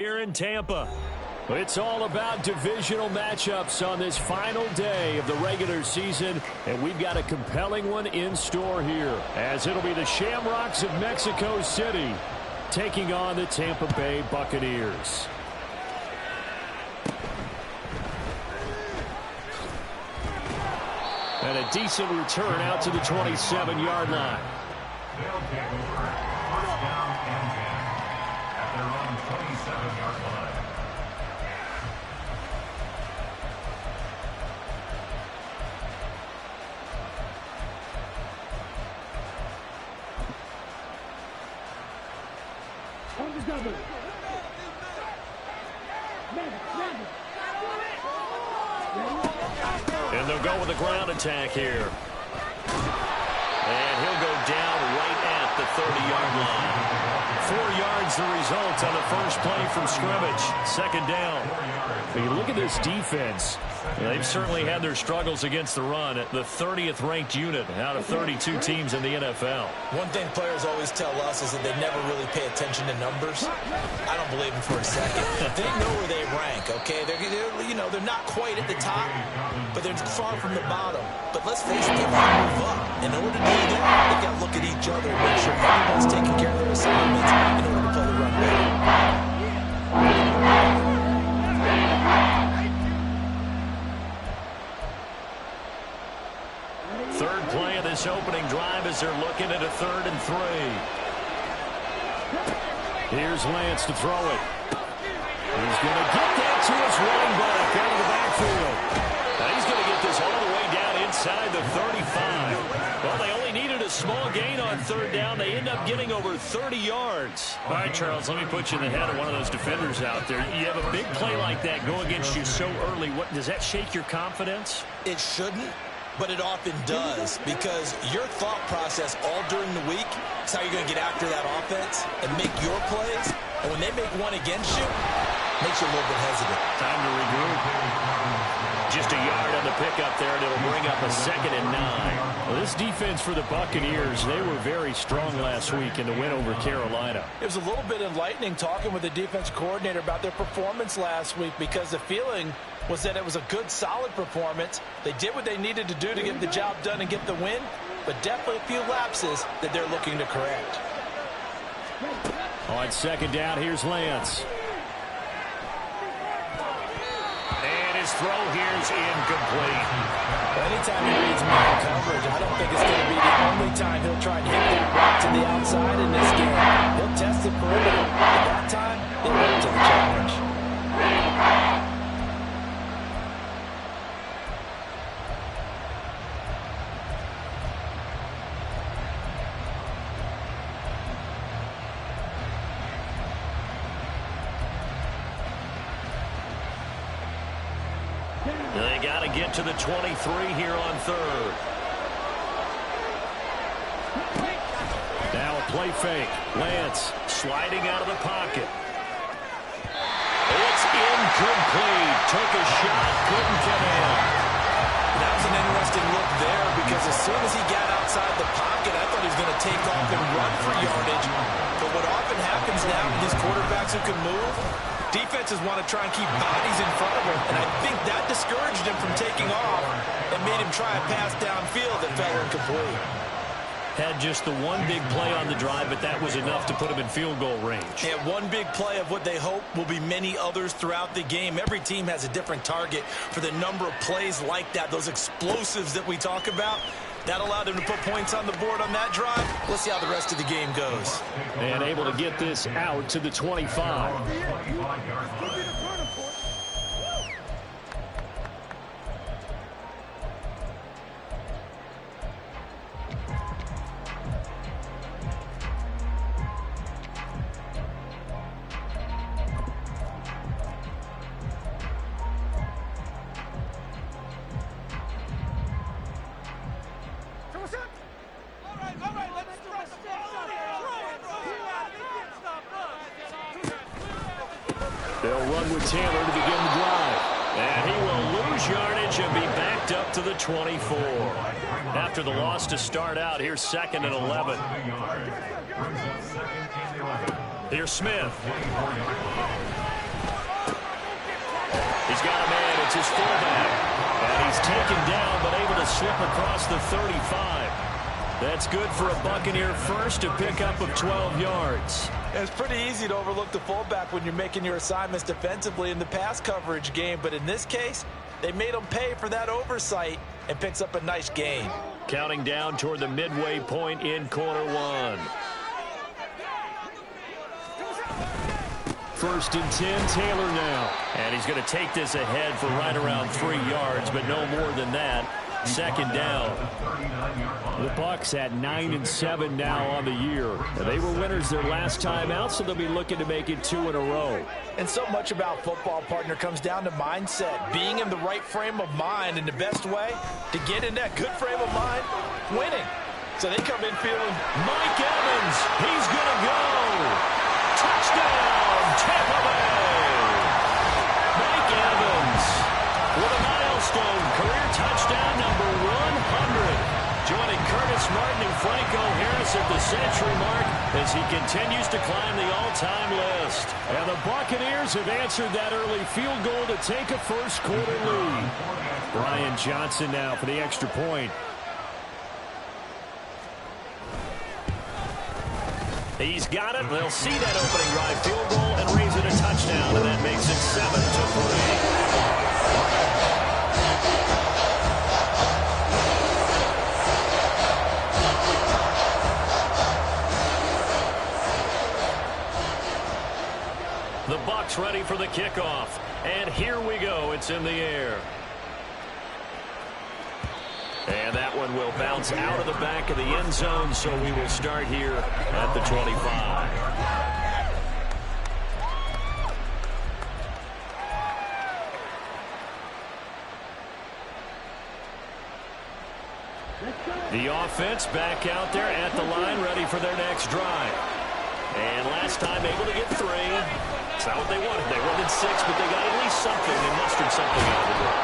Here in Tampa. It's all about divisional matchups on this final day of the regular season, and we've got a compelling one in store here, as it'll be the Shamrocks of Mexico City taking on the Tampa Bay Buccaneers. And a decent return out to the 27-yard line. They'll take over first down and 10 at their own 27-yard line. And they'll go with a ground attack here. And he'll go down right at the 30-yard line. 4 yards the result on the first play from scrimmage. Second down. When you look at this defense, they've certainly had their struggles against the run at the 30th ranked unit out of 32 teams in the NFL. One thing players always tell us is that they never really pay attention to numbers. I don't believe them for a second. They know where they rank, okay? They're not quite at the top, but they're far from the bottom. But let's face it, they want to move up. In order to do that, they've got to look at each other and make sure everyone's taking care of their assignments in order to play the run well. Third play of this opening drive as they're looking at a 3rd and 3. Here's Lance to throw it. He's going to get that to his running back out of the backfield. Now he's going to get this all the way down inside the 35. Well, they only needed a small gain on 3rd down. They end up getting over 30 yards. All right, Charles, let me put you in the head of one of those defenders out there. You have a big play like that go against you so early. Does that shake your confidence? It shouldn't, but it often does, because your thought process all during the week is how you're going to get after that offense and make your plays. And when they make one against you, it makes you a little bit hesitant. Time to regroup. Just a yard on the pickup there, and it'll bring up a 2nd and 9. Well, this defense for the Buccaneers, they were very strong last week in the win over Carolina. It was a little bit enlightening talking with the defense coordinator about their performance last week, because the feeling was that it was a good, solid performance. They did what they needed to do to get the job done and get the win, but definitely a few lapses that they're looking to correct. On 2nd down, here's Lance. And his throw here's incomplete. Anytime he reads man coverage, I don't think it's going to be the only time he'll try and hit that route to the outside in this game. He'll test the perimeter, but that time, they went to the challenge. They got to get to the 23 here on 3rd. Now a play fake. Lance sliding out of the pocket. It's incomplete. Took a shot, couldn't get in. That was an interesting look there, because as soon as he got outside the pocket, I thought he was going to take off and run for yardage. But what often happens now with these quarterbacks who can move, defenses want to try and keep bodies in front of him, and I think that discouraged him from taking off and made him try a pass downfield that fell incomplete. Had just the one big play on the drive, but that was enough to put him in field goal range. Yeah, one big play of what they hope will be many others throughout the game. Every team has a different target for the number of plays like that, those explosives that we talk about. That allowed him to put points on the board on that drive. Let's see how the rest of the game goes. And able to get this out to the 25. They'll run with Taylor to begin the drive. And he will lose yardage and be backed up to the 24. After the loss to start out, here's 2nd and 11. Here's Smith. taken down, but able to slip across the 35. That's good for a Buccaneer first, a pickup of 12 yards. It's pretty easy to overlook the fullback when you're making your assignments defensively in the pass coverage game, but in this case, they made him pay for that oversight and picks up a nice gain. Counting down toward the midway point in quarter one. 1st and 10, Taylor now. And he's going to take this ahead for right around 3 yards, but no more than that. 2nd down. The Bucs at 9-7 now on the year. They were winners their last time out, so they'll be looking to make it 2 in a row. And so much about football, partner, comes down to mindset. Being in the right frame of mind, and the best way to get in that good frame of mind, winning. So they come in feeling, Mike Evans, he's going to go. Touchdown, Tampa Bay. Mike Evans with a milestone career touchdown number 100. Joining Curtis Martin and Franco Harris at the century mark as he continues to climb the all-time list. And the Buccaneers have answered that early field goal to take a first quarter lead. Brian Johnson now for the extra point. He's got it. They'll see that opening drive field goal and raise it a touchdown, and that makes it 7-3. The Bucs ready for the kickoff. And here we go. It's in the air. And that one will bounce out of the back of the end zone, so we will start here at the 25. The offense back out there at the line, ready for their next drive. And last time able to get 3. It's not what they wanted. They wanted 6, but they got at least something and mustered something out of the door.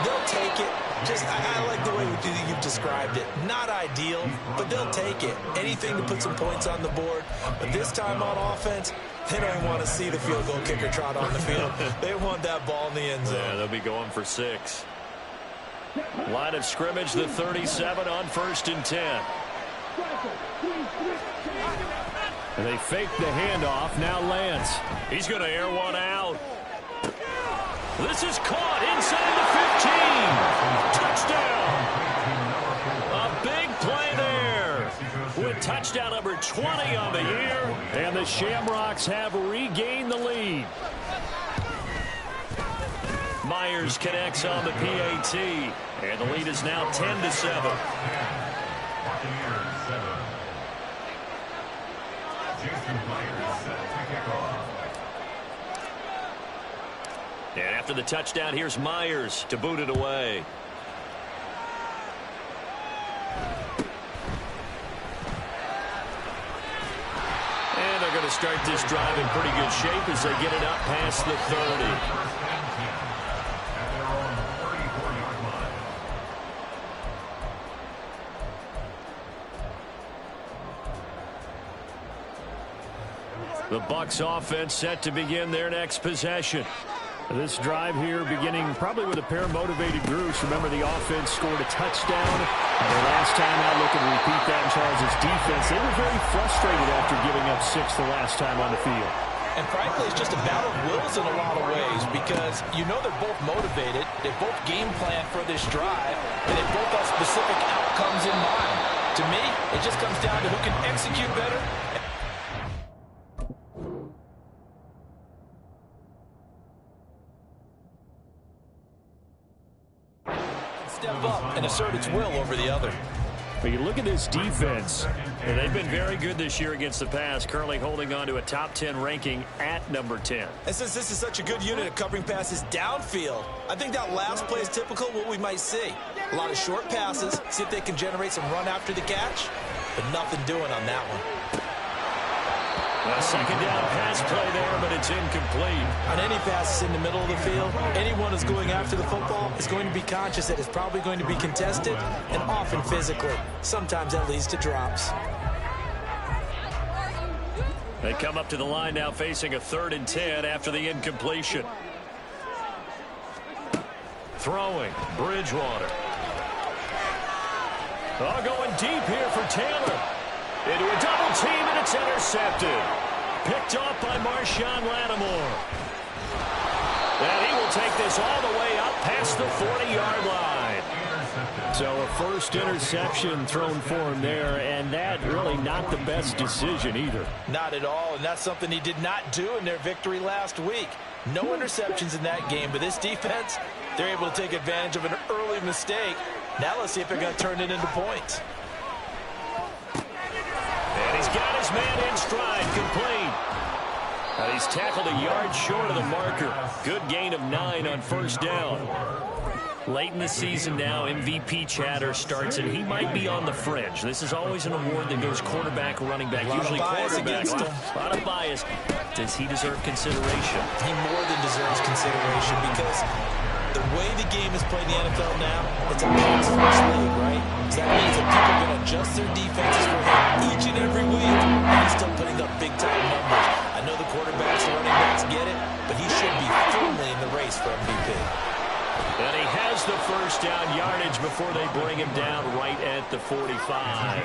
they'll take it. I like the way you've described it. Not ideal, but they'll take it. Anything to put some points on the board. But this time on offense, they don't want to see the field goal kicker trot on the field. They want that ball in the end zone. Yeah, they'll be going for 6. Line of scrimmage, the 37 on 1st and 10. And they fake the handoff. Now Lance. He's going to air one out. This is caught inside the 15. Touchdown. A big play there. With touchdown number 20 on the year. And the Shamrocks have regained the lead. Myers connects on the PAT. And the lead is now 10-7. And after the touchdown, here's Myers to boot it away. And they're going to start this drive in pretty good shape as they get it up past the 30. The Bucs offense set to begin their next possession. This drive here beginning probably with a pair of motivated groups. Remember, the offense scored a touchdown. Their last time out, looking to repeat that in Charles' defense. They were very frustrated after giving up 6 the last time on the field. And frankly, it's just a battle of wills in a lot of ways because you know they're both motivated. They both game plan for this drive, and they both have specific outcomes in mind. To me, it just comes down to who can execute better. Step up and assert its will over the other. But you look at this defense, and they've been very good this year against the pass, currently holding on to a top 10 ranking at number 10. And since this is such a good unit at covering passes downfield, I think that last play is typical of what we might see. A lot of short passes, see if they can generate some run after the catch, but nothing doing on that one. A second down pass play there, but it's incomplete. On any passes in the middle of the field, anyone who's going after the football is going to be conscious that it's probably going to be contested and often physically. Sometimes that leads to drops. They come up to the line now facing a 3rd and 10 after the incompletion. Throwing, Bridgewater. Oh, going deep here for Taylor. Into a double team, and it's intercepted. Picked off by Marshawn Lattimore. And he will take this all the way up past the 40-yard line. So a first interception thrown for him there, and that really not the best decision either. Not at all, and that's something he did not do in their victory last week. No interceptions in that game, but this defense, they're able to take advantage of an early mistake. Now let's see if they're going to turn it into points. And he's got his man in stride, complete. And he's tackled a yard short of the marker. Good gain of 9 on first down. Late in the season now, MVP chatter starts, and he might be on the fringe. This is always an award that goes quarterback, running back, usually quarterback. A lot of bias. Does he deserve consideration? He more than deserves consideration because the way the game is played in the NFL now, it's a pass-first league, right? So that means that people are going to adjust their defenses for him each and every week, and he's still putting up big-time numbers. I know the quarterbacks and running backs get it, but he should be firmly in the race for MVP. And he has the first down yardage before they bring him down right at the 45.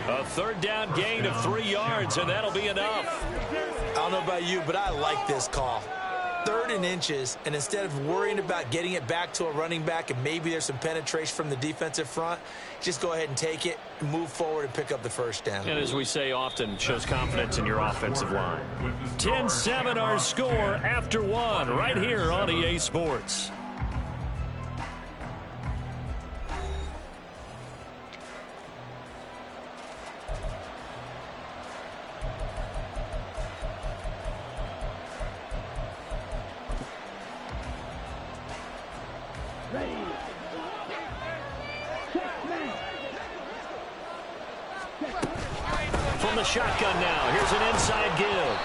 A third down gain of 3 yards, and that'll be enough. I don't know about you, but I like this call. 3rd and inches, and instead of worrying about getting it back to a running back and maybe there's some penetration from the defensive front, just go ahead and take it, move forward, and pick up the first down. And as we say often, shows confidence in your offensive line. 10-7 our score after 1 right here on EA Sports. From the shotgun now, here's an inside give.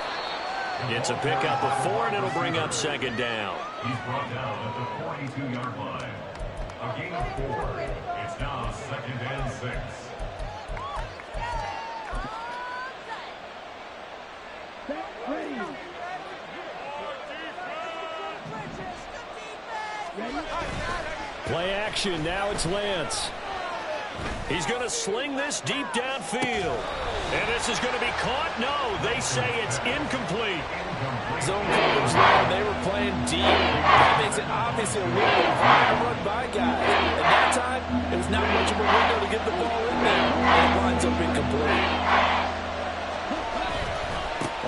It's a pickup of 4, and it'll bring up second down. He's brought down at the 42-yard line. A gain of 4. It's now 2nd and 6. Play action, now it's Lance. He's going to sling this deep downfield. And this is going to be caught? No, they say it's incomplete. Zone coverage there, they were playing deep. That makes it obviously a window to run by guys. At that time, it was not much of a window to get the ball in there. And it winds up incomplete.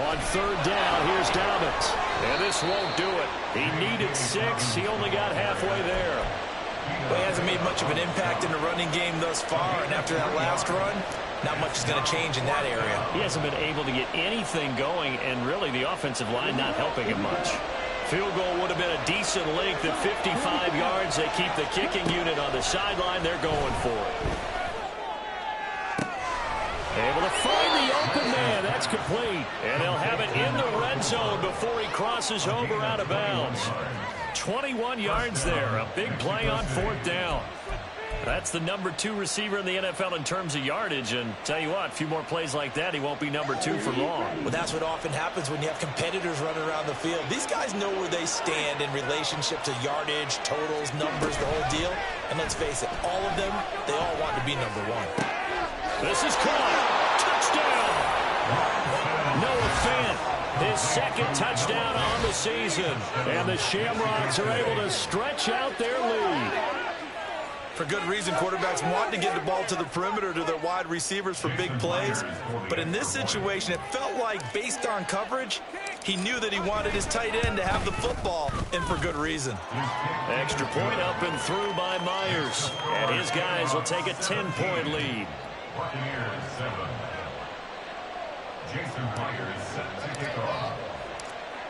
On 3rd down, here's Dobbins. And this won't do it. He needed 6. He only got halfway there. Well, he hasn't made much of an impact in the running game thus far, and after that last run, not much is going to change in that area. He hasn't been able to get anything going, and really the offensive line not helping him much. Field goal would have been a decent length at 55 yards. They keep the kicking unit on the sideline. They're going for it. Able to find the open man. That's complete. And they'll have it in the red zone before he crosses over out of bounds. 21 yards there. A big play on 4th down. That's the number 2 receiver in the NFL in terms of yardage. And tell you what, a few more plays like that, he won't be number 2 for long. Well, that's what often happens when you have competitors running around the field. These guys know where they stand in relationship to yardage, totals, numbers, the whole deal. And let's face it, all of them, they all want to be number 1. This is caught. Touchdown. Noah Fant, his 2nd touchdown on the season. And the Shamrocks are able to stretch out their lead. For good reason, quarterbacks want to get the ball to the perimeter to their wide receivers for big plays. But in this situation, it felt like, based on coverage, he knew that he wanted his tight end to have the football, and for good reason. Extra point up and through by Myers. And his guys will take a 10-point lead. Buccaneers 7. Jason Myers set to kick off.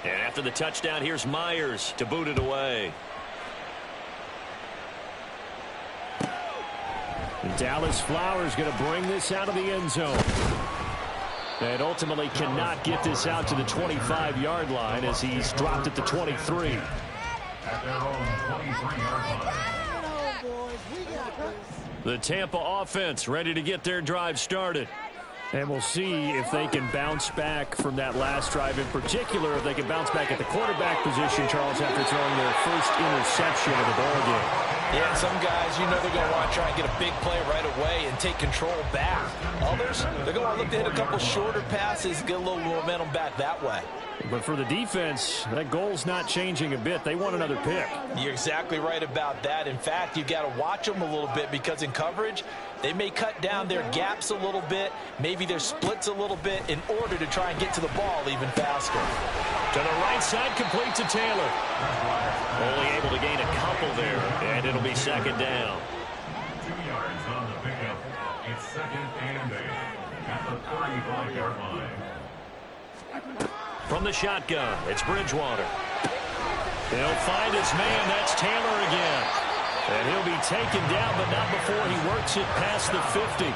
And after the touchdown, here's Myers to boot it away. Dallas Flowers going to bring this out of the end zone. And ultimately cannot get this out to the 25-yard line as he's dropped at the 23. At their own 23-yard line. The Tampa offense ready to get their drive started. And we'll see if they can bounce back from that last drive. In particular, if they can bounce back at the quarterback position, Charles, after throwing their first interception of the ball game. Yeah, some guys, you know they're going to want to try and get a big play right away and take control back. Others, they're going to look to hit a couple shorter passes, get a little momentum back that way. But for the defense, that goal's not changing a bit. They want another pick. You're exactly right about that. In fact, you've got to watch them a little bit because in coverage, they may cut down their gaps a little bit, maybe their splits a little bit in order to try and get to the ball even faster. To the right side, complete to Taylor. Only able to gain a couple there, and it'll be second down. 2 yards on the pickup. It's second and 8 at the 35-yard line. From the shotgun, it's Bridgewater. He'll find his man. That's Taylor again. And he'll be taken down, but not before he works it past the 50.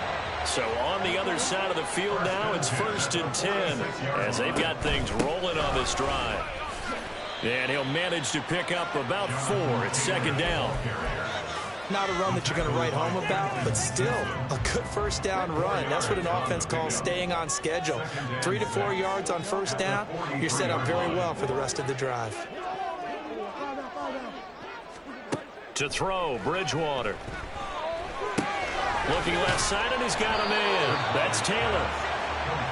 So on the other side of the field now, it's 1st and 10 as they've got things rolling on this drive. And he'll manage to pick up about 4 at second down. Not a run that you're going to write home about, but still a good first down run. That's what an offense calls staying on schedule. 3 to 4 yards on first down, you're set up very well for the rest of the drive. To throw, Bridgewater. Looking left side, and he's got a man. That's Taylor.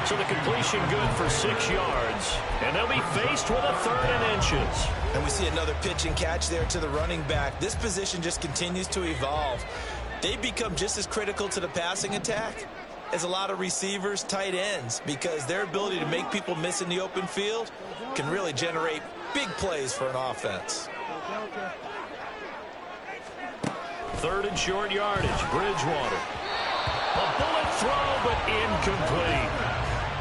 So the completion good for 6 yards. And they'll be faced with a 3rd and inches. And we see another pitch and catch there to the running back. This position just continues to evolve. They become just as critical to the passing attack as a lot of receivers, tight ends, because their ability to make people miss in the open field can really generate big plays for an offense. 3rd and short yardage, Bridgewater. A bullet throw, but incomplete.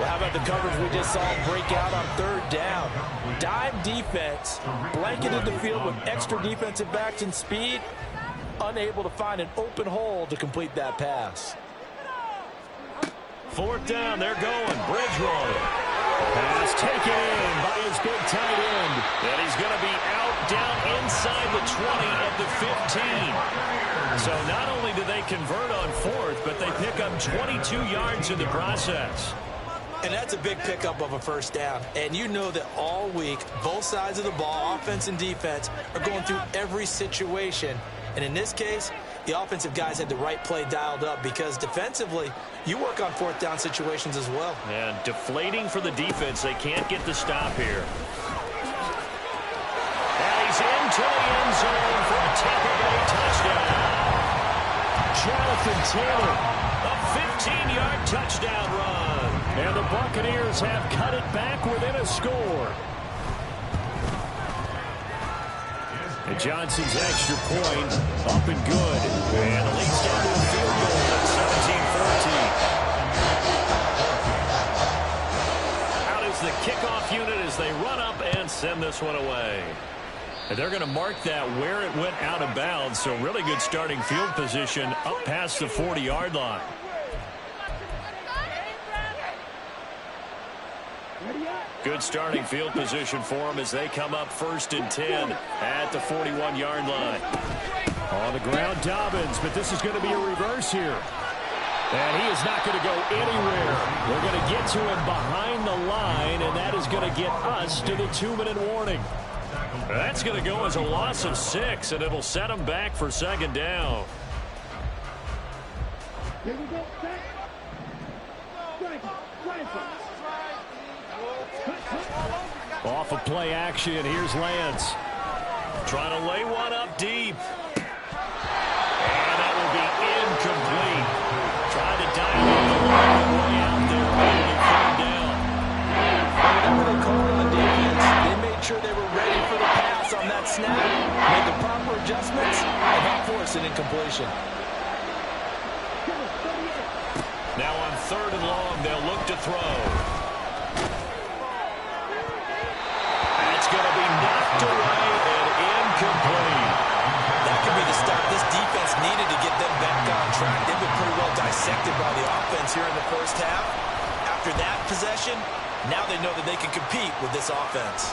Well, how about the coverage we just saw break out on 3rd down? Dime defense, blanketed the field with extra defensive backs and speed, unable to find an open hole to complete that pass. 4th down, they're going. Bridgewater. Pass taken in by his big tight end. And he's going to be out down inside the 20 at the 15. So not only do they convert on 4th, but they pick up 22 yards in the process. And that's a big pickup of a first down. And you know that all week, both sides of the ball, offense and defense, are going through every situation. And in this case, the offensive guys had the right play dialed up because defensively, you work on 4th down situations as well. And deflating for the defense. They can't get the stop here. And he's into the end zone for a Tampa Bay touchdown. Jonathan Taylor, a 15-yard touchdown run. And the Buccaneers have cut it back within a score. And Johnson's extra point up and good. And the lead's down to a field goal at 17-14. Out is the kickoff unit as they run up and send this one away. And they're going to mark that where it went out of bounds. So really good starting field position up past the 40-yard line. Good starting field position for them as they come up 1st and 10 at the 41-yard line. On the ground, Dobbins, but this is going to be a reverse here. And he is not going to go anywhere. We're going to get to him behind the line, and that is going to get us to the 2-minute warning. That's going to go as a loss of 6, and it'll set them back for 2nd down. Off of play action, here's Lance. Trying to lay one up deep. And that will be incomplete. Trying to dive in the long way out there. Finally third down. Whenever they called on defense, they made sure they were ready for the pass on that snap, made the proper adjustments, and not force an incompletion. Now on 3rd and long, they'll look to throw. Going to be knocked away and incomplete. That could be the stop this defense needed to get them back on track. They've been pretty well dissected by the offense here in the first half. After that possession, now they know that they can compete with this offense.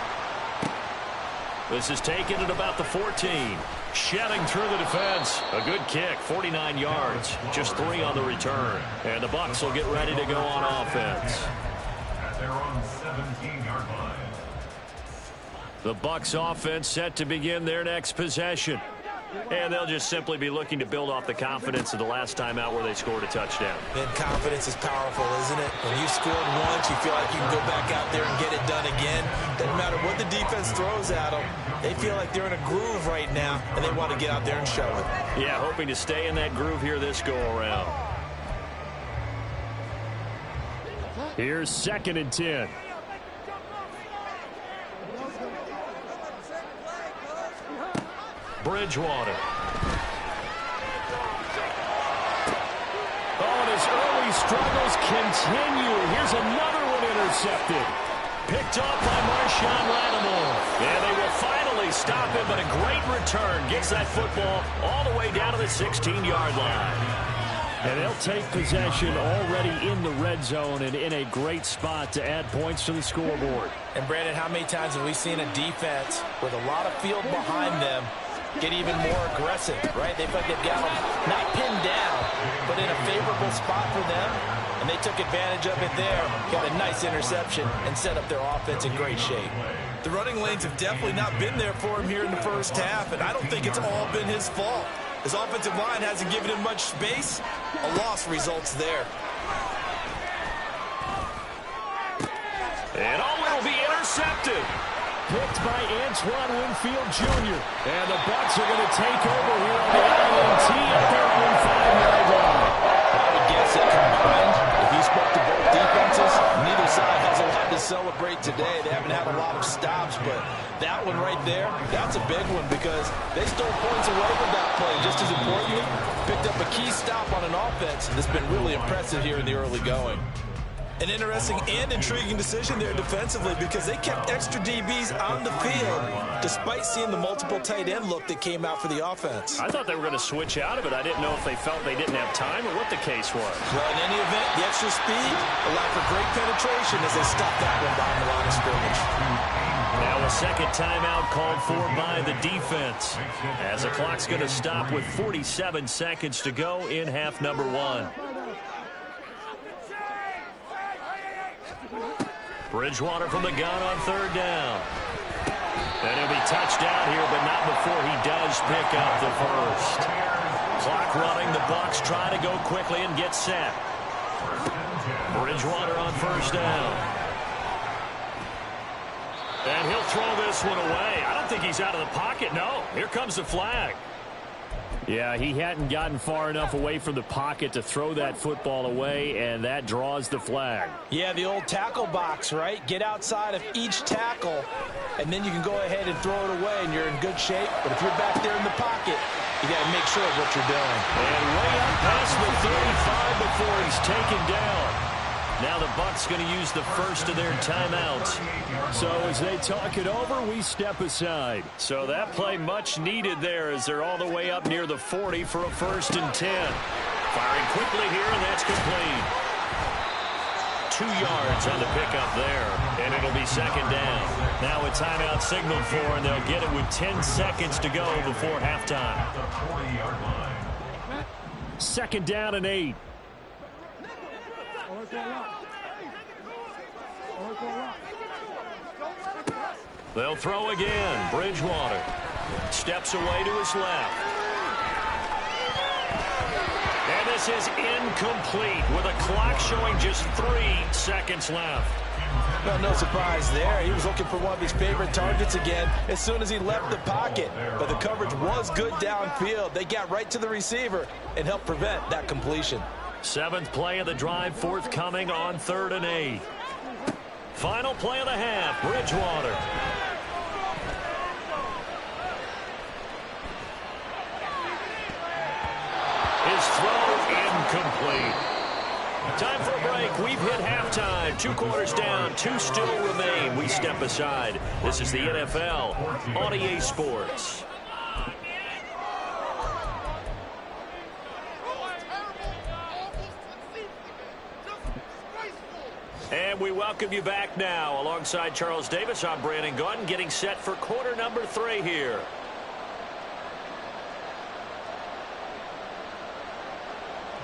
This is taken at about the 14. Shedding through the defense. A good kick, 49 yards. Just 3 on the return. And the Bucs will get ready to go on offense. At their own 17-yard line. The Bucs offense set to begin their next possession. And they'll just simply be looking to build off the confidence of the last time out where they scored a touchdown. And confidence is powerful, isn't it? When you've scored once, you feel like you can go back out there and get it done again. Doesn't matter what the defense throws at them. They feel like they're in a groove right now, and they want to get out there and show it. Yeah, hoping to stay in that groove here this go-around. Here's 2nd and 10. Bridgewater. Oh, and his early struggles continue. Here's another one intercepted. Picked off by Marshawn Lattimore. Yeah, they will finally stop him, but a great return. Gets that football all the way down to the 16-yard line. And they'll take possession already in the red zone and in a great spot to add points to the scoreboard. And, Brandon, how many times have we seen a defense with a lot of field behind them get even more aggressive, right? They feel like they've got them not pinned down, but in a favorable spot for them, and they took advantage of it there, got a nice interception, and set up their offense in great shape. The running lanes have definitely not been there for him here in the first half, and I don't think it's all been his fault. His offensive line hasn't given him much space. A loss results there. And it'll be intercepted. Picked by Antoine Winfield Jr. And the Bucs are going to take over here on the INT at their own 5-yard line. I would guess that combined, if you spoke to both defenses, neither side has a lot to celebrate today. They haven't had a lot of stops, but that one right there, that's a big one because they stole points away with that play. Just as importantly, picked up a key stop on an offense that's been really impressive here in the early going. An interesting and intriguing decision there defensively because they kept extra DBs on the field despite seeing the multiple tight end look that came out for the offense. I thought they were going to switch out of it. I didn't know if they felt they didn't have time or what the case was. Well, in any event, the extra speed allowed for great penetration as they stopped that one behind the line of scrimmage. Now a second timeout called for by the defense as the clock's going to stop with 47 seconds to go in half number 1. Bridgewater from the gun on 3rd down. And he'll be touched down here, but not before he does pick up the first. Clock running. The Bucs try to go quickly and get set. Bridgewater on 1st down. And he'll throw this one away. I don't think he's out of the pocket. No, here comes the flag. Yeah, he hadn't gotten far enough away from the pocket to throw that football away, and that draws the flag. Yeah, the old tackle box, right? Get outside of each tackle, and then you can go ahead and throw it away, and you're in good shape. But if you're back there in the pocket, you got to make sure of what you're doing. And way up past the 35 before he's taken down. Now the Bucs going to use the first of their timeouts. So as they talk it over, we step aside. So that play much needed there as they're all the way up near the 40 for a 1st and 10. Firing quickly here, and that's complete. 2 yards on the pickup there, and it'll be 2nd down. Now a timeout signaled for, and they'll get it with 10 seconds to go before halftime. 2nd down and 8. They'll throw again. Bridgewater steps away to his left. And this is incomplete with a clock showing just 3 seconds left. Well, no surprise there. He was looking for one of his favorite targets again as soon as he left the pocket. But the coverage was good downfield. They got right to the receiver and helped prevent that completion. 7th play of the drive forthcoming on 3rd and 8. Final play of the half, Bridgewater. His throw incomplete. Time for a break. We've hit halftime. 2 quarters down, 2 still remain. We step aside. This is the NFL on EA Sports. And we welcome you back now. Alongside Charles Davis, I'm Brandon Gaudin, getting set for quarter number 3 here.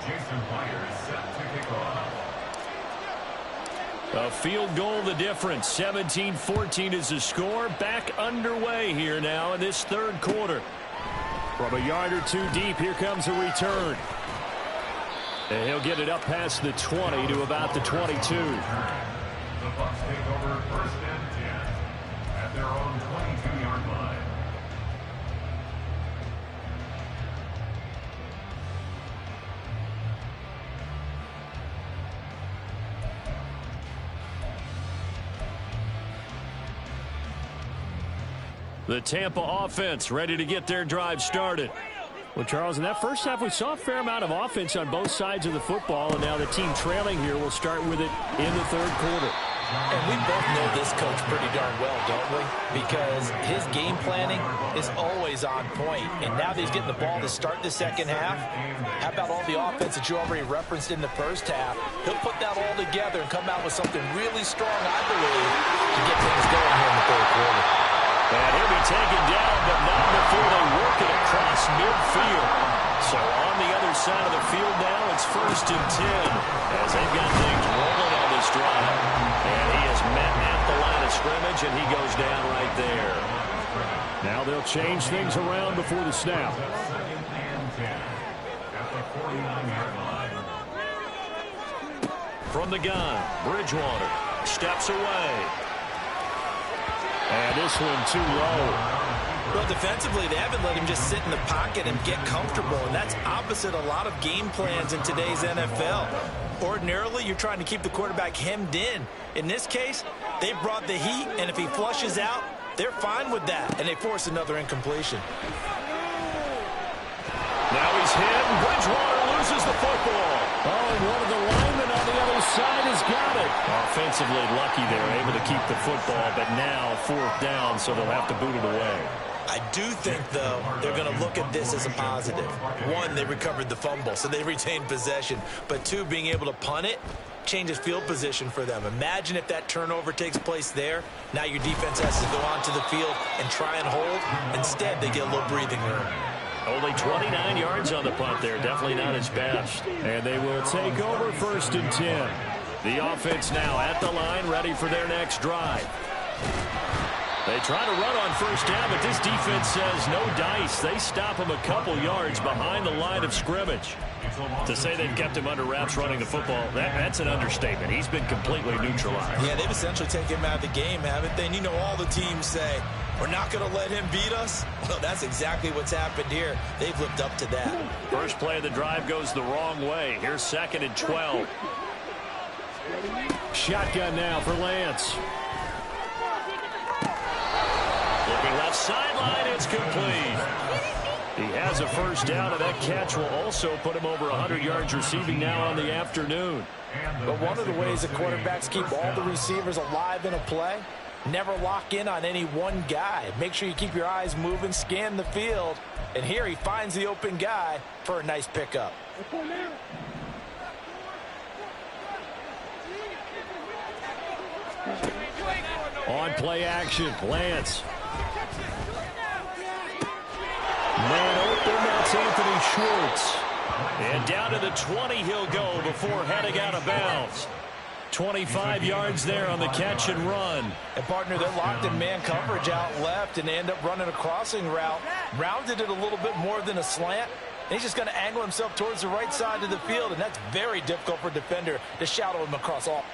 Jason Myers set to kick off. A field goal the difference. 17-14 is the score. Back underway here now in this third quarter. From a yard or two deep, here comes a return. And he'll get it up past the 20 to about the 22. The Bucs take over first and 10 at their own 22-yard line. The Tampa offense ready to get their drive started. Well, Charles, in that first half, we saw a fair amount of offense on both sides of the football, and now the team trailing here will start with it in the third quarter. And we both know this coach pretty darn well, don't we? Because his game planning is always on point. And now that he's getting the ball to start the second half, how about all the offense that you already referenced in the first half? He'll put that all together and come out with something really strong, I believe, to get things going here in the third quarter. And he'll be taken down, but not before they work it across midfield. So on the other side of the field now, it's first and 10 as they've got things rolling on this drive. And he is met at the line of scrimmage, and he goes down right there. Now they'll change things around before the snap. Second and 10 at the 49-yard line. From the gun, Bridgewater steps away. And this one too low. Well, defensively, they haven't let him just sit in the pocket and get comfortable, and that's opposite a lot of game plans in today's NFL. Ordinarily, you're trying to keep the quarterback hemmed in. In this case, they brought the heat, and if he flushes out, they're fine with that, and they force another incompletion. Now he's hit, and Bridgewater loses the football. Oh, and one of the linemen on the other side has got it. Offensively lucky they're able to keep the football, but now fourth down, so they'll have to boot it away. I do think, though, they're going to look at this as a positive. One, they recovered the fumble, so they retained possession. But two, being able to punt it changes field position for them. Imagine if that turnover takes place there. Now your defense has to go onto the field and try and hold. Instead, they get a little breathing room. Only 29 yards on the punt there. Definitely not his best. And they will take over first and 10. The offense now at the line, ready for their next drive. They try to run on first down, but this defense says no dice. They stop him a couple yards behind the line of scrimmage. To say they've kept him under wraps running the football, that's an understatement. He's been completely neutralized. Yeah, they've essentially taken him out of the game, haven't they? And you know all the teams say, we're not going to let him beat us. Well, that's exactly what's happened here. They've lived up to that. First play of the drive goes the wrong way. Here's second and 12. Shotgun now for Lance. Looking left sideline, it's complete. He has a first down, and that catch will also put him over 100 yards receiving now on the afternoon. But one of the ways that quarterbacks keep all the receivers alive in a play, never lock in on any one guy. Make sure you keep your eyes moving, scan the field. And here he finds the open guy for a nice pickup. On play action, Lance. Man open, that's Anthony Schwartz. And down to the 20 he'll go before heading out of bounds. 25 yards there on the catch and run. And, partner, they're locked in man coverage out left, and they end up running a crossing route. Rounded it a little bit more than a slant. And he's just going to angle himself towards the right side of the field, and that's very difficult for a defender to shadow him across all.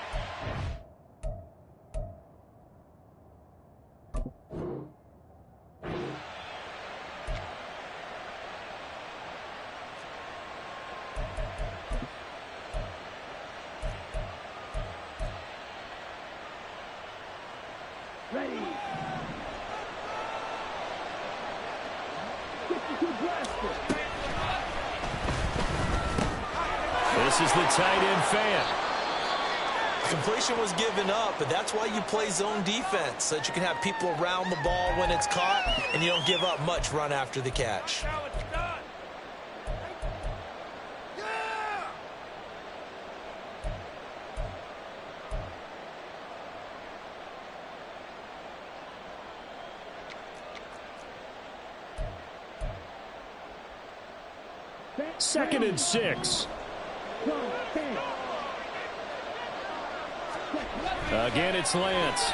This is the tight end fan. Completion was given up, but that's why you play zone defense, so that you can have people around the ball when it's caught, and you don't give up much run after the catch. 2nd and 6. Again, it's Lance.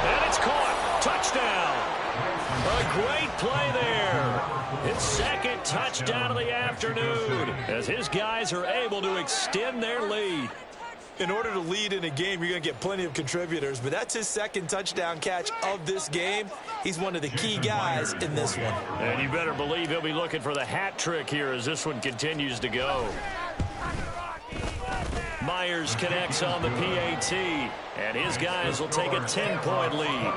And it's caught. Touchdown. A great play there. His 2nd touchdown of the afternoon as his guys are able to extend their lead. In order to lead in a game, you're going to get plenty of contributors, but that's his 2nd touchdown catch of this game. He's one of the key guys in this one. And you better believe he'll be looking for the hat trick here as this one continues to go. Myers connects on the PAT, and his guys will take a 10-point lead.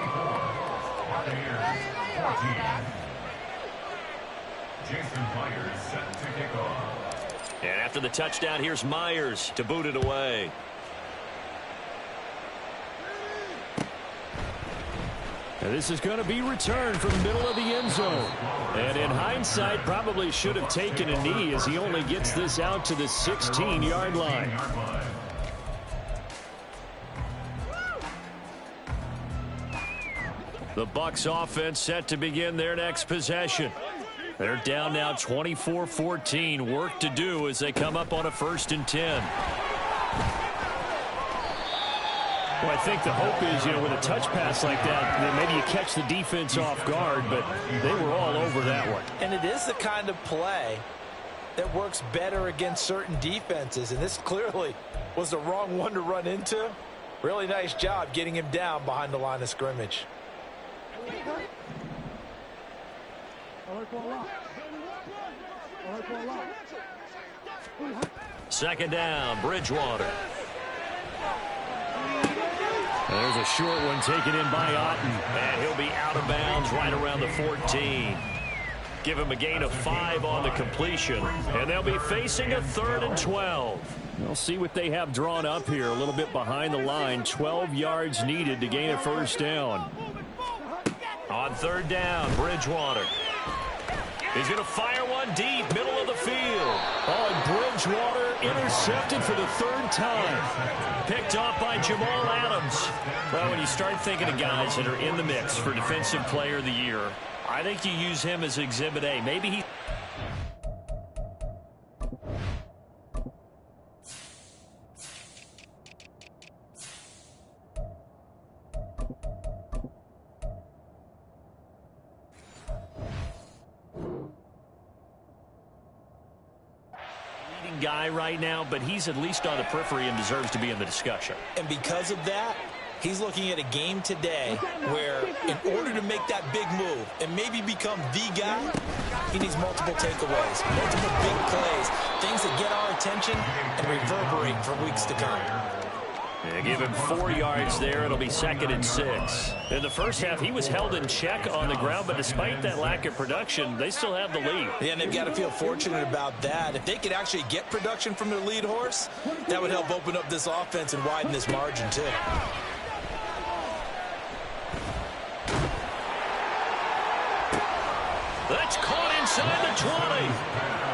Jason Myers set to kick off. And after the touchdown, here's Myers to boot it away. And this is going to be returned from the middle of the end zone. And in hindsight, probably should have taken a knee as he only gets this out to the 16-yard line. The Bucs offense set to begin their next possession. They're down now 24-14. Work to do as they come up on a 1st and 10. Well, I think the hope is, with a touch pass like that maybe you catch the defense off guard, but they were all over that one. And it is the kind of play that works better against certain defenses, and this clearly was the wrong one to run into. Really nice job getting him down behind the line of scrimmage. 2nd down, Bridgewater. There's a short one taken in by Otten. And he'll be out of bounds right around the 14. Give him a gain of 5 on the completion. And they'll be facing a 3rd and 12. We'll see what they have drawn up here. A little bit behind the line. 12 yards needed to gain a 1st down. On 3rd down, Bridgewater. He's going to fire one deep, middle of the field. Oh, and Bridgewater intercepted for the 3rd time. Picked off by Jamal Adams. Well, when you start thinking of guys that are in the mix for Defensive Player of the Year, I think you use him as Exhibit A. Maybe he... guy right now, but he's at least on the periphery and deserves to be in the discussion. And because of that, he's looking at a game today where in order to make that big move and maybe become the guy, he needs multiple takeaways, multiple big plays, things that get our attention and reverberate for weeks to come. They give him 4 yards there. It'll be 2nd and 6. In the first half, he was held in check on the ground, but despite that lack of production, they still have the lead. Yeah, and they've got to feel fortunate about that. If they could actually get production from their lead horse, that would help open up this offense and widen this margin, too. That's caught inside the 20.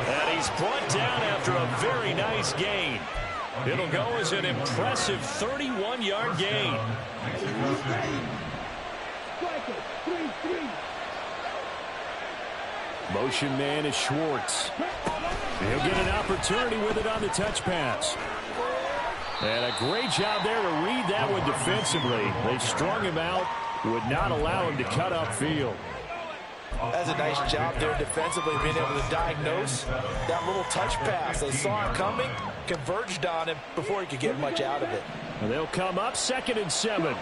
And he's brought down after a very nice gain. It'll go as an impressive 31-yard gain. Motion man is Schwartz. He'll get an opportunity with it on the touch pass. And a great job there to read that one defensively. They strung him out, would not allow him to cut upfield. That's a nice job there defensively, being able to diagnose that little touch pass. They saw it coming, converged on him before he could get much out of it. And they'll come up 2nd and 7.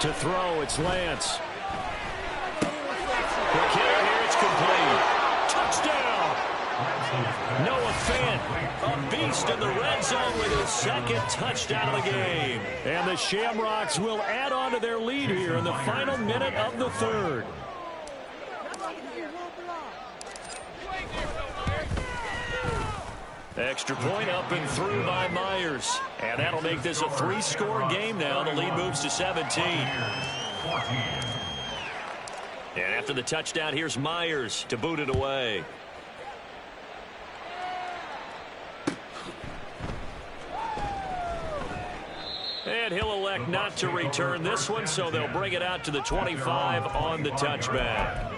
To throw, it's Lance. The kill here, it's complete. Touchdown! Noah Fant, a beast in the red zone with his 2nd touchdown of the game. And the Shamrocks will add on to their lead here in the final minute of the 3rd. Extra point up and through by Myers. And that'll make this a 3-score game now. The lead moves to 17. And after the touchdown, here's Myers to boot it away. And he'll elect not to return this one, so they'll bring it out to the 25 on the touchback.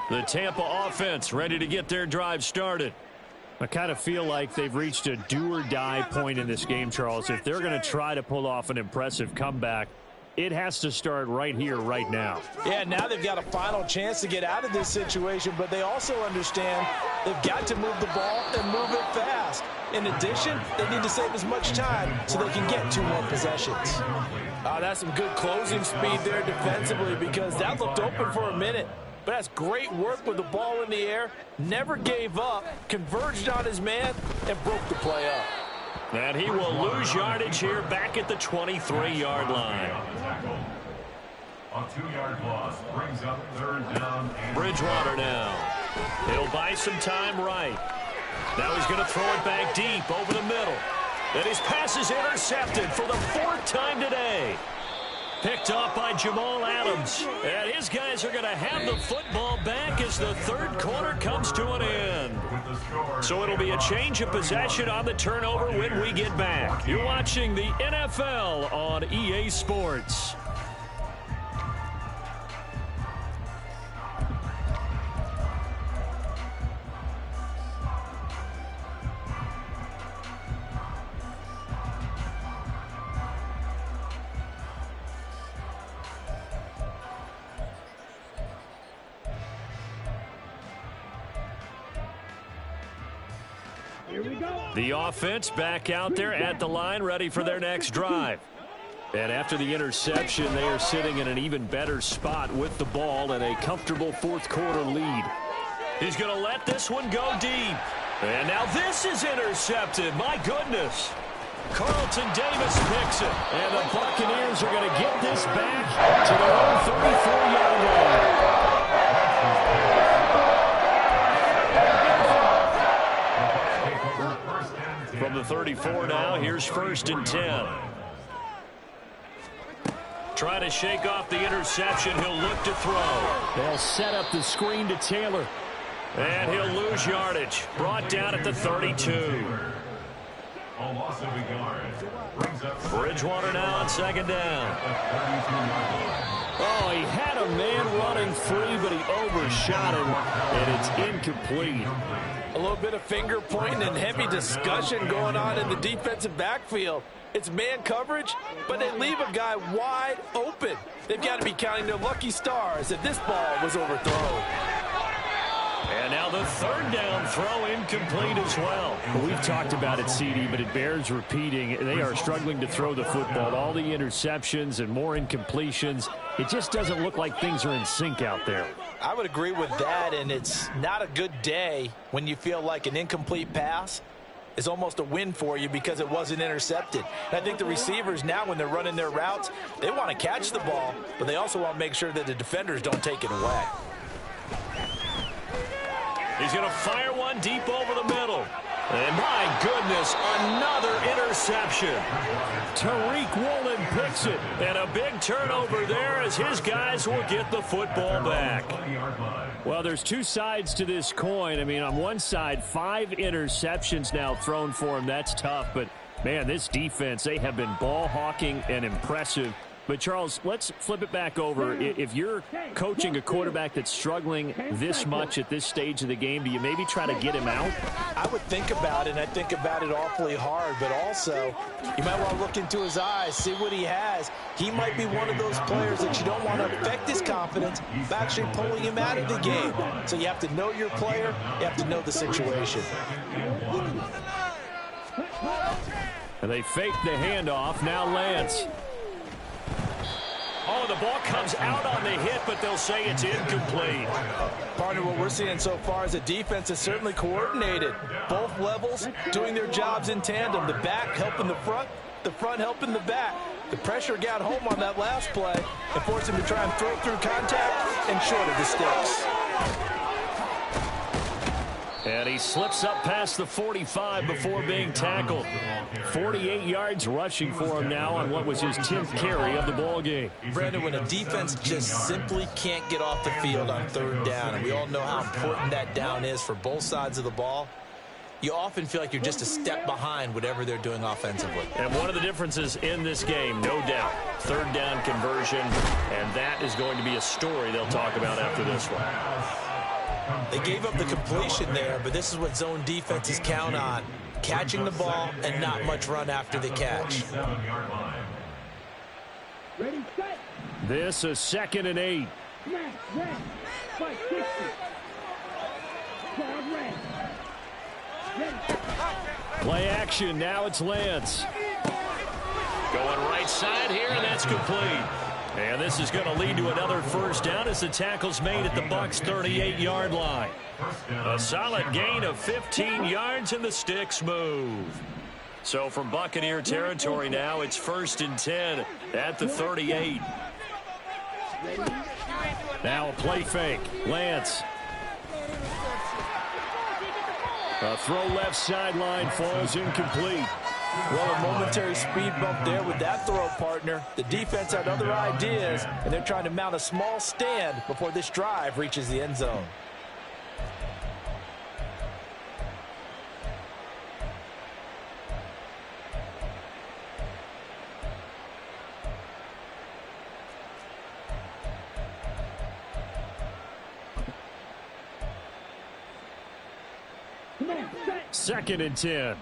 The Tampa offense ready to get their drive started. I kind of feel like they've reached a do-or-die point in this game, Charles. If they're going to try to pull off an impressive comeback, it has to start right here, right now. Yeah, now they've got a final chance to get out of this situation, but they also understand they've got to move the ball and move it fast. In addition, they need to save as much time so they can get 2 more possessions. That's some good closing speed there defensively, because that looked open for a minute. But that's great work with the ball in the air. Never gave up, converged on his man, and broke the play up. And he will lose yardage here back at the 23-yard line. A 2-yard loss brings up 3rd down. Bridgewater now. He'll buy some time right. Now he's going to throw it back deep over the middle. And his pass is intercepted for the 4th time today. Picked off by Jamal Adams. And his guys are going to have the football back as the 3rd quarter comes to an end. So it'll be a change of possession on the turnover when we get back. You're watching the NFL on EA Sports. The offense back out there at the line, ready for their next drive. And after the interception, they are sitting in an even better spot with the ball and a comfortable 4th quarter lead. He's going to let this one go deep. And now this is intercepted. My goodness. Carlton Davis picks it. And the Buccaneers are going to get this back to their own 34-yard line. From the 34 now, here's 1st and 10. Try to shake off the interception. He'll look to throw. They'll set up the screen to Taylor. And he'll lose yardage. Brought down at the 32. A loss of a yard brings up Bridgewater now on 2nd down. Oh, he had a man running free, but he overshot him, and it's incomplete. A little bit of finger pointing and heavy discussion going on in the defensive backfield. It's man coverage, but they leave a guy wide open. They've got to be counting their lucky stars if this ball was overthrown. And now the 3rd down throw incomplete as well. We've talked about it, CD, but it bears repeating. They are struggling to throw the football. All the interceptions and more incompletions. It just doesn't look like things are in sync out there. I would agree with that, and it's not a good day when you feel like an incomplete pass is almost a win for you because it wasn't intercepted. And I think the receivers now, when they're running their routes, they want to catch the ball, but they also want to make sure that the defenders don't take it away. He's going to fire one deep over the middle. And my goodness, another interception. Tariq Woolen picks it. And a big turnover there as his guys will get the football back. Well, there's 2 sides to this coin. I mean, on one side, 5 interceptions now thrown for him. That's tough. But, man, this defense, they have been ball hawking and impressive. But, Charles, let's flip it back over. If you're coaching a quarterback that's struggling this much at this stage of the game, do you maybe try to get him out? I would think about it, and I think about it awfully hard. But also, you might want to look into his eyes, see what he has. He might be one of those players that you don't want to affect his confidence by actually pulling him out of the game. So you have to know your player. You have to know the situation. And they fake the handoff. Now Lance. Oh, the ball comes out on the hit, but they'll say it's incomplete. Partner, what we're seeing so far is a defense is certainly coordinated. Both levels doing their jobs in tandem. The back helping the front helping the back. The pressure got home on that last play and forced him to try and throw through contact and short of the sticks. And he slips up past the 45 before being tackled. 48 yards rushing for him now on what was his 10th carry of the ball game. Brandon, when a defense just simply can't get off the field on 3rd down, and we all know how important that down is for both sides of the ball, you often feel like you're just a step behind whatever they're doing offensively. And one of the differences in this game, no doubt, third down conversion, and that is going to be a story they'll talk about after this one. They gave up the completion there, but this is what zone defenses count on, catching the ball and not much run after the catch. This is 2nd and 8. Play action. Now it's Lance. Going right side here, and that's complete. And this is going to lead to another first down as the tackle's made at the Bucs' 38-yard line. A solid gain of 15 yards, and the sticks move. So from Buccaneer territory now, it's 1st and 10 at the 38. Now a play fake. Lance. A throw left sideline falls incomplete. Well, a momentary speed bump there with that throw, partner. The defense had other ideas, and they're trying to mount a small stand before this drive reaches the end zone. Second and 10.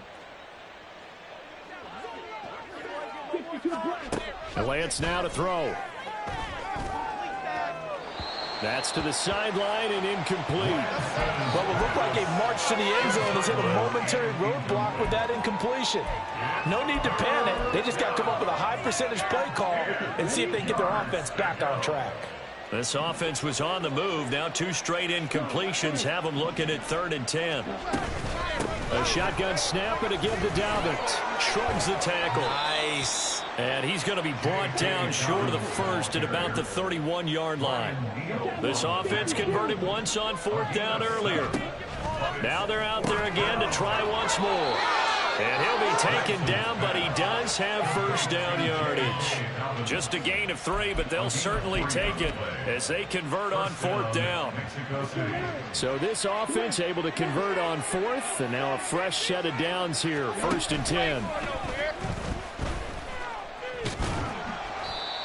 Lance now to throw. That's to the sideline and incomplete. Well, it looked like a march to the end zone has hit a momentary roadblock with that incompletion. No need to panic. They just got to come up with a high percentage play call and see if they can get their offense back on track. This offense was on the move. Now 2 straight incompletions have them looking at 3rd and 10. A shotgun snap and again to Dobbins. Shrugs the tackle. Nice. And he's going to be brought down short of the first at about the 31-yard line. This offense converted once on 4th down earlier. Now they're out there again to try once more. And he'll be taken down, but he does have first down yardage. Just a gain of 3, but they'll certainly take it as they convert on 4th down. So this offense able to convert on 4th, and now a fresh set of downs here, 1st and 10.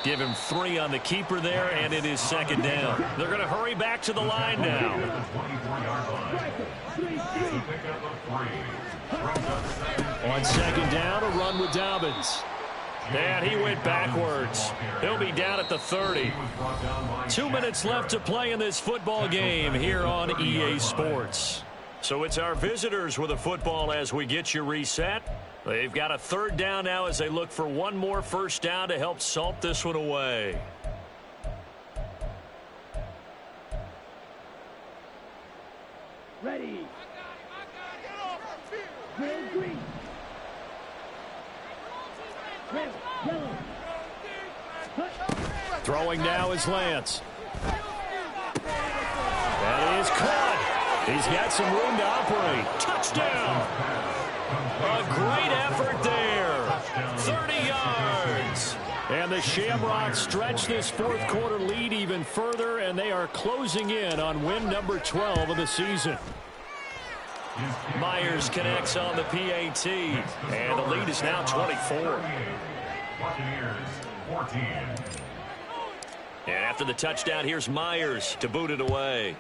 Give him 3 on the keeper there, and it is 2nd down. They're going to hurry back to the line now. On 2nd down, a run with Dobbins. And he went backwards. He'll be down at the 30. 2 minutes left to play in this football game here on EA Sports. So it's our visitors with a football as we get you reset. They've got a 3rd down now as they look for one more first down to help salt this one away. Ready. Red, green. Red, yellow. Throwing now is Lance. That is caught. He's got some room to operate. Touchdown. A great effort there. 30 yards. And the Shamrocks stretch this 4th quarter lead even further, and they are closing in on win number 12 of the season. Myers connects on the PAT, and the lead is now 24. And after the touchdown, here's Myers to boot it away.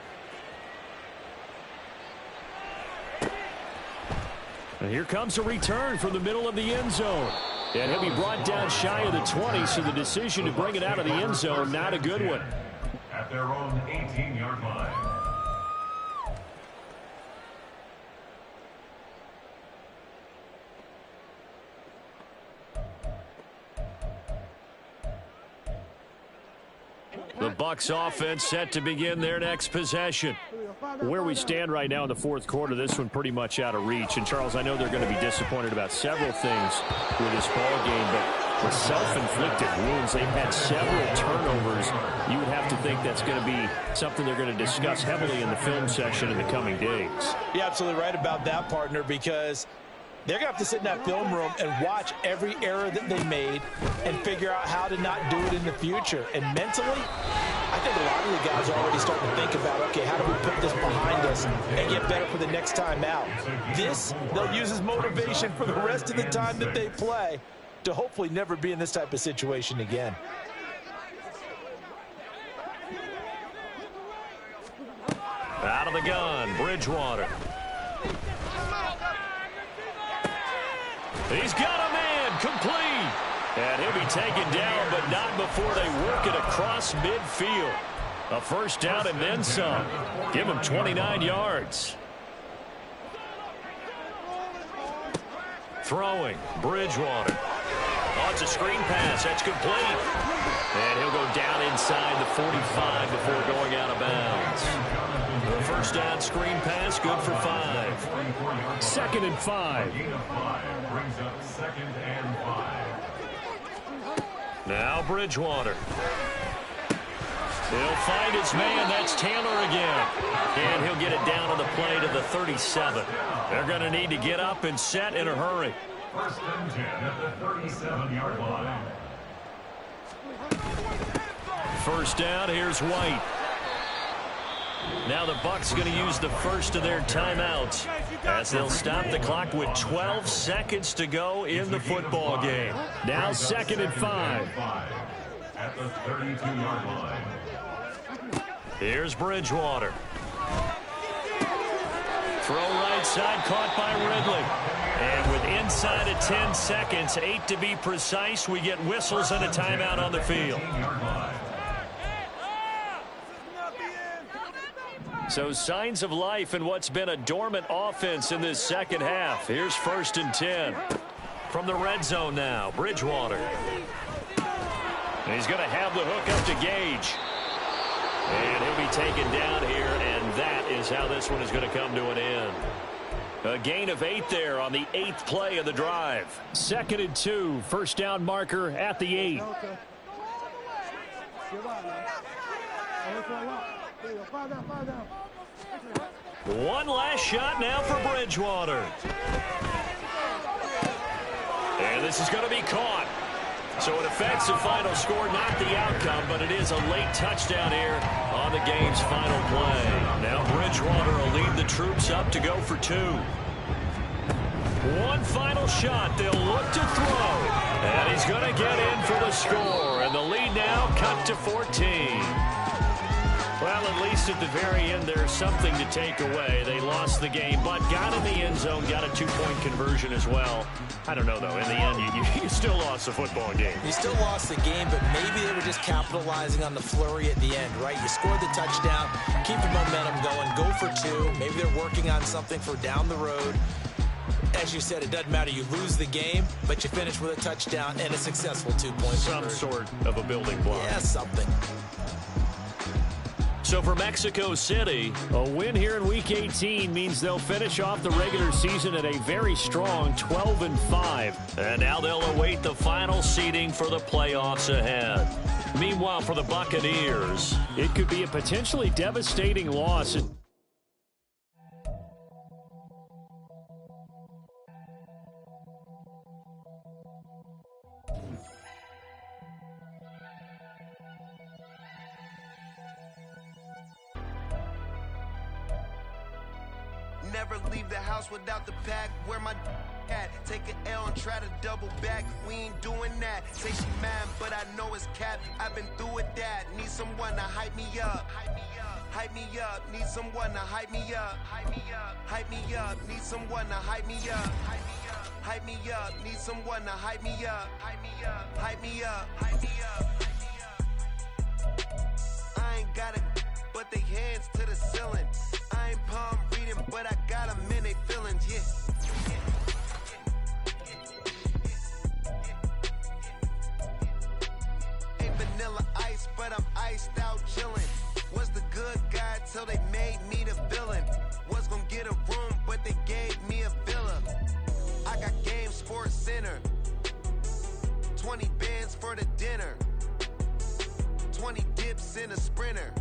And here comes a return from the middle of the end zone. And he'll be brought down shy of the 20, so the decision to bring it out of the end zone, not a good one. At their own 18-yard line. The Bucs offense set to begin their next possession. Where we stand right now in the 4th quarter, this one pretty much out of reach. And, Charles, I know they're going to be disappointed about several things with this ball game, but the self-inflicted wounds, they've had several turnovers. You would have to think that's going to be something they're going to discuss heavily in the film session in the coming days. You're absolutely right about that, partner, because they're going to have to sit in that film room and watch every error that they made and figure out how to not do it in the future. And mentally, I think a lot of the guys are already starting to think about, okay, how do we put this behind us and get better for the next time out? This, they'll use as motivation for the rest of the time that they play to hopefully never be in this type of situation again. Out of the gun, Bridgewater. He's got a man, complete. And he'll be taken down, but not before they work it across midfield. A first down and then some. Give him 29 yards. Throwing, Bridgewater. Oh, it's a screen pass. That's complete. And he'll go down inside the 45 before going out of bounds. The first down screen pass, good for 5. 2nd and 5. Gain of 5 brings up 2nd and 5. Now Bridgewater. He'll find his man. That's Taylor again. And he'll get it down on the play to the 37. They're going to need to get up and set in a hurry. 1st and 10 at the 37-yard line. First down, here's White. Now the Bucs going to use the first of their timeouts as they'll stop the clock with 12 seconds to go in the football game. Now 2nd and 5. At the 32-yard line. Here's Bridgewater. Throw right side, caught by Ridley. And with inside of 10 seconds, 8 to be precise, we get whistles and a timeout on the field. So signs of life in what's been a dormant offense in this second half. Here's 1st and 10. From the red zone now, Bridgewater. And he's going to have the hook up to Gage. And he'll be taken down here, and that is how this one is going to come to an end. A gain of 8 there on the 8th play of the drive. 2nd and 2, first down marker at the 8. One last shot now for Bridgewater. And this is going to be caught. So it affects the final score, not the outcome, but it is a late touchdown here on the game's final play. Now Bridgewater will lead the troops up to go for 2. One final shot. They'll look to throw. And he's going to get in for the score. And the lead now cut to 14. Well, at least at the very end, there's something to take away. They lost the game, but got in the end zone, got a 2-point conversion as well. I don't know, though. In the end, you still lost the football game. You still lost the game, but maybe they were just capitalizing on the flurry at the end, right? You scored the touchdown, keep the momentum going, go for 2. Maybe they're working on something for down the road. As you said, it doesn't matter. You lose the game, but you finish with a touchdown and a successful 2-point Some conversion. sort of a building block. Yeah, something. So for Mexico City, a win here in Week 18 means they'll finish off the regular season at a very strong 12-5. And now they'll await the final seeding for the playoffs ahead. Meanwhile, for the Buccaneers, it could be a potentially devastating loss. Never leave the house without the pack. Where my at? Take an L and try to double back. We ain't doing that. Say she mad, but I know it's cap. I've been through with that. Need someone to hype me up. Hype me up. Need someone to hype me up. Hype me up. Hype me up. Need someone to hype me up. Hype me up. Need someone to hype me up. Hype me up. Hype me up. Hype me up. I ain't got it, but they hands to the ceiling. I ain't palm reading, but I got them in they feelings, yeah. Ain't vanilla ice, but I'm iced out chillin'. Was the good guy till they made me the villain. Was gonna get a room, but they gave me a villa. I got Game Sports Center. 20 bands for the dinner. 20 dips in a Sprinter.